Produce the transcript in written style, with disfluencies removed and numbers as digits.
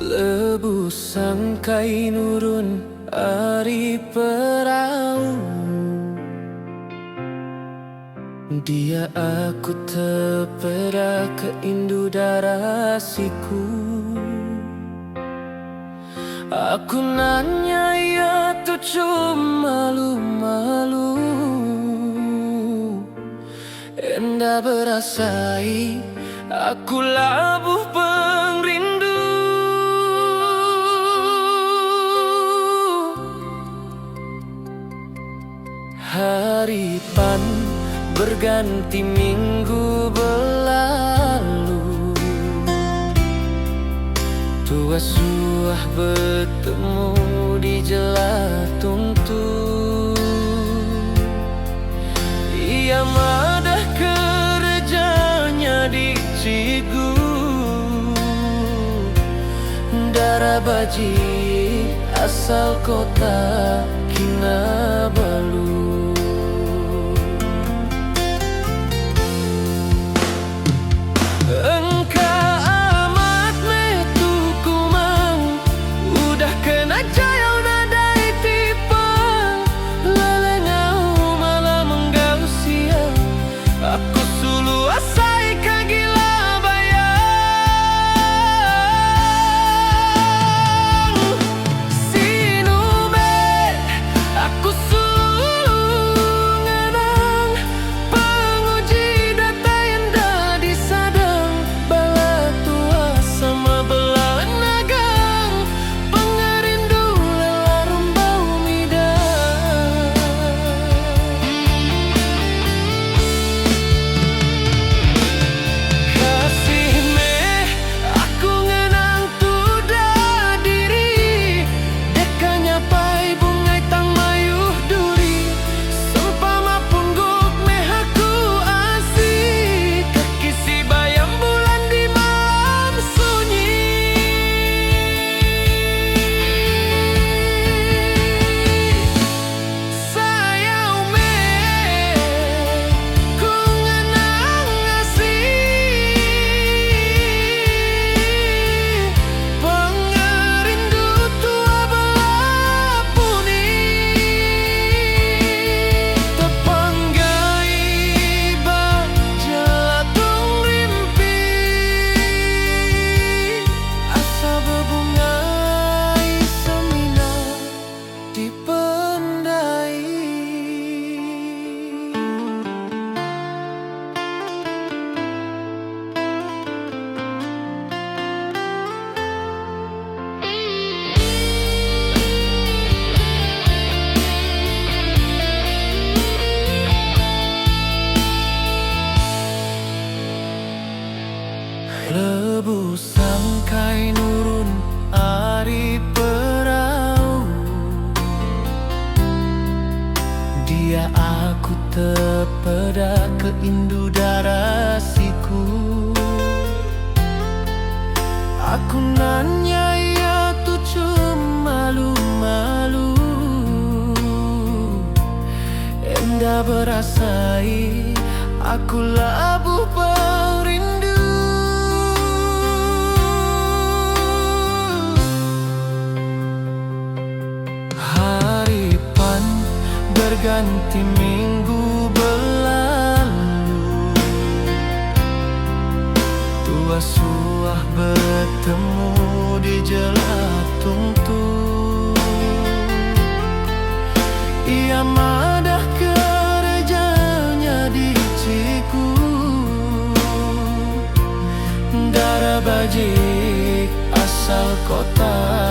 Lebu sangkai nurun ari perahu, dia aku tepeda ke indu darasiku. Aku nanya ya tu cuma malu-malu, enda berasai aku labuh pengrindu. Hari pan berganti minggu berlalu, tua suah bertemu di Jelatuntu. Ia madah kerjanya di Cigu, darah baji asal kota Kinabalu. Lebu sangkai nurun ari perahu, dia aku tepeda ke indu darasiku. Aku nanya ya tu cuma malu-malu, enda berasai aku labuh perindu. Hari pan berganti minggu berlalu, tua suah bertemu di Jelatuntu. Ia madah kerjanya di Ciku, darah bajik asal kota